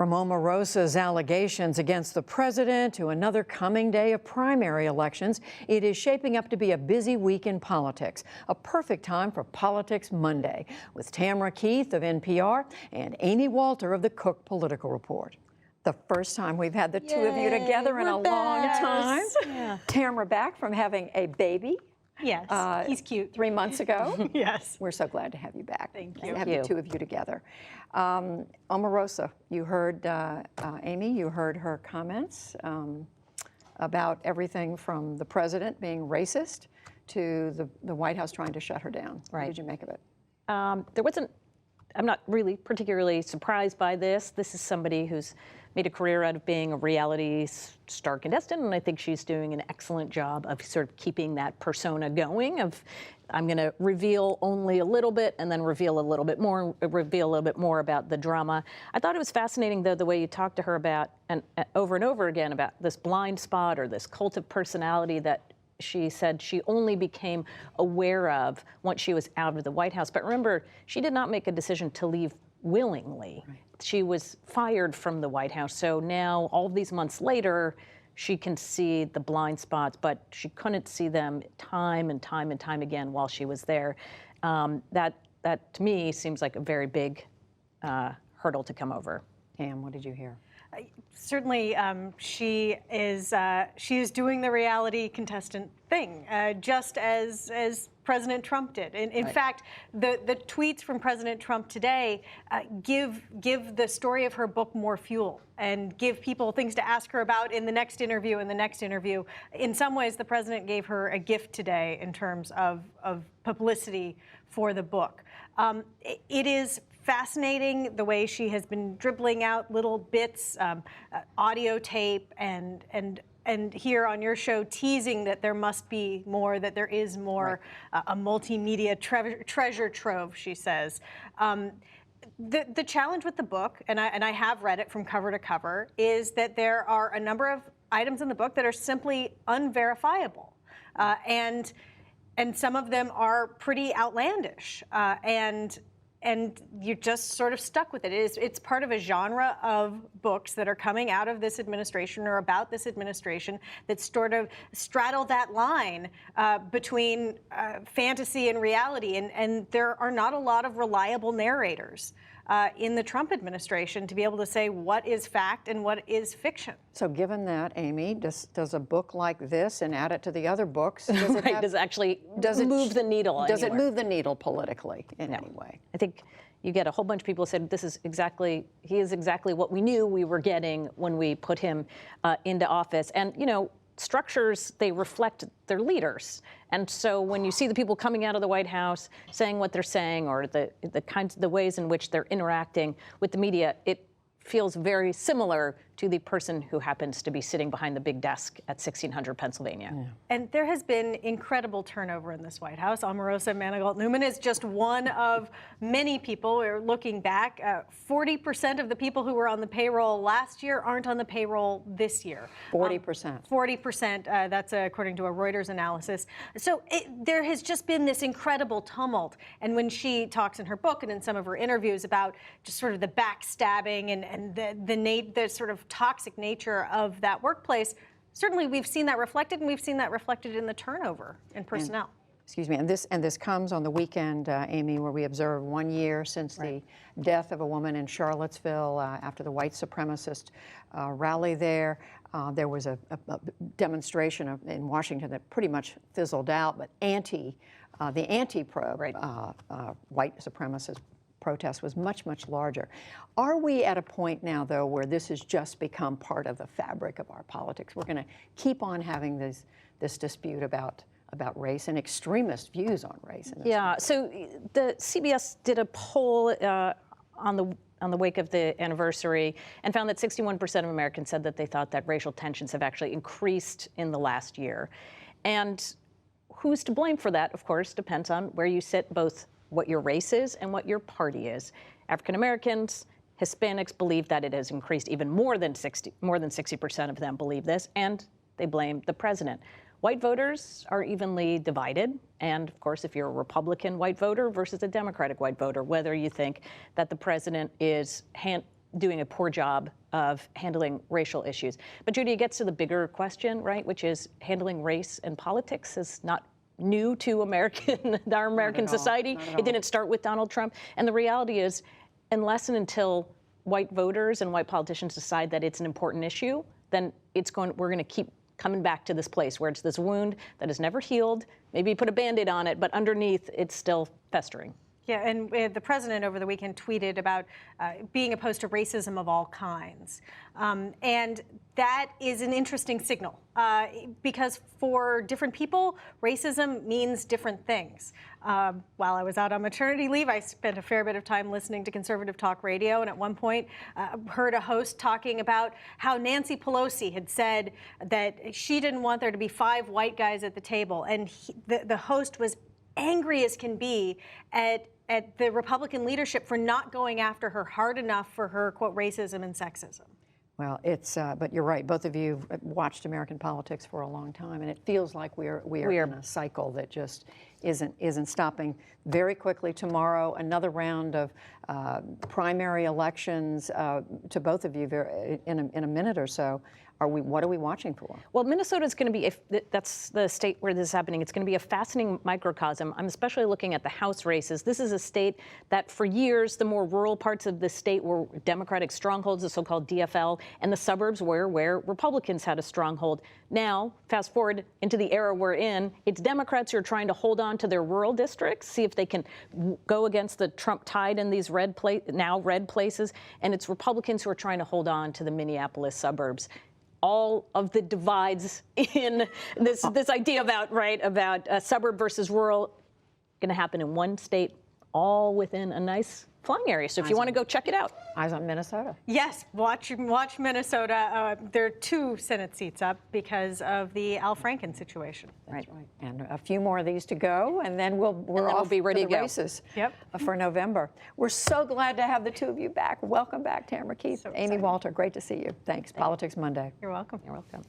From Omarosa's allegations against the president to another coming day of primary elections, it is shaping up to be a busy week in politics. A perfect time for Politics Monday with Tamara Keith of NPR and Amy Walter of the Cook Political Report. The first time we've had the two of you together in a long time. Yeah. Tamara back from having a baby. Yes, he's cute. 3 months ago. Yes. We're so glad to have you back. Thank you. And have the two of you together. Omarosa, you heard Amy, you heard her comments about everything from the president being racist to the White House trying to shut her down. Right. What did you make of it? I'm not really particularly surprised by this. This is somebody who's made a career out of being a reality star contestant, and I think she's doing an excellent job of sort of keeping that persona going of, I'm going to reveal only a little bit and then reveal a little bit more about the drama. I thought it was fascinating, though, the way you talked to her about, and over again, about this blind spot or this cult of personality that she said she only became aware of once she was out of the White House. But remember, she did not make a decision to leave willingly. Right. She was fired from the White House. So now, all these months later, she can see the blind spots, but she couldn't see them time and time again while she was there. That to me seems like a very big hurdle to come over. Tam, what did you hear? Certainly, she is doing the reality contestant thing, just as President Trump did. In Right. fact, the tweets from President Trump today give the story of her book more fuel and give people things to ask her about in the next interview and the next interview. In some ways, the president gave her a gift today in terms of publicity for the book. It is fascinating the way she has been dribbling out little bits, audio tape, and here on your show teasing that there must be more, that there is more, right. A multimedia treasure trove, she says. The challenge with the book, and I have read it from cover to cover, is that there are a number of items in the book that are simply unverifiable, and some of them are pretty outlandish, and you're just sort of stuck with it. It's part of a genre of books that are coming out of this administration or about this administration that sort of straddle that line between fantasy and reality. And there are not a lot of reliable narrators in the Trump administration to be able to say what is fact and what is fiction. So given that, Amy, does a book like this, and add it to the other books, does it, right, does it move the needle Does anywhere? it move the needle politically in any way? I think you get a whole bunch of people who said he is exactly what we knew we were getting when we put him into office. And, you know, structures, they reflect their leaders. And so when you see the people coming out of the White House saying what they're saying, or the ways in which they're interacting with the media, it feels very similar to the person who happens to be sitting behind the big desk at 1600 Pennsylvania. Yeah. And there has been incredible turnover in this White House. Omarosa Manigault-Newman is just one of many people. We're looking back, 40% of the people who were on the payroll last year aren't on the payroll this year. 40%. 40%, that's according to a Reuters analysis. So there has just been this incredible tumult. And when she talks in her book and in some of her interviews about just sort of the backstabbing and the sort of toxic nature of that workplace, certainly we've seen that reflected, and we've seen that reflected in the turnover in personnel. And this comes on the weekend, Amy, where we observe 1 year since the death of a woman in Charlottesville after the white supremacist rally there. There was a demonstration in Washington that pretty much fizzled out, but the anti-pro white supremacist protest was much larger. Are we at a point now, though, where this has just become part of the fabric of our politics? We're going to keep on having this dispute about race and extremist views on race. Yeah. So the CBS did a poll on the wake of the anniversary and found that 61% of Americans said that they thought that racial tensions have actually increased in the last year. And who's to blame for that, of course, depends on where you sit, both what your race is and what your party is. African Americans, Hispanics believe that it has increased even more than 60% of them believe this, and they blame the president. White voters are evenly divided, and of course, if you're a Republican white voter versus a Democratic white voter, whether you think that the president is doing a poor job of handling racial issues. But Judy, it gets to the bigger question, right, which is handling race and politics is not new to our American society. It didn't start with Donald Trump. And the reality is, unless and until white voters and white politicians decide that it's an important issue, then we're going to keep coming back to this place where it's this wound that is never healed. Maybe you put a Band-Aid on it, but underneath it's still festering. Yeah, and the president over the weekend tweeted about being opposed to racism of all kinds. And that is an interesting signal because for different people, racism means different things. While I was out on maternity leave, I spent a fair bit of time listening to conservative talk radio, and at one point heard a host talking about how Nancy Pelosi had said that she didn't want there to be 5 white guys at the table. And the host was angry as can be at the Republican leadership for not going after her hard enough for her, quote, racism and sexism. Well, but you're right. Both of you have watched American politics for a long time, and it feels like we are in a cycle that just isn't stopping. Very quickly tomorrow, another round of primary elections. To both of you, in a minute or so. What are we watching for? Well, Minnesota is going to be, if that's the state where this is happening, it's going to be a fascinating microcosm. I'm especially looking at the House races. This is a state that for years, the more rural parts of the state were Democratic strongholds, the so-called DFL, and the suburbs were where Republicans had a stronghold. Now, fast forward into the era we're in, it's Democrats who are trying to hold on to their rural districts, see if they can go against the Trump tide in these red places, and it's Republicans who are trying to hold on to the Minneapolis suburbs. All of the divides in this idea about suburb versus rural going to happen in one state, all within a nice flying area. So if you want to go check it out. Eyes on Minnesota. Yes, watch Minnesota. There are 2 Senate seats up because of the Al Franken situation. That's right. And a few more of these to go, and then we'll off be ready to the to go. races for November. We're so glad to have the 2 of you back. Welcome back, Tamara Keith, Amy Walter. Great to see you. Thanks. Politics Monday. You're welcome. You're welcome.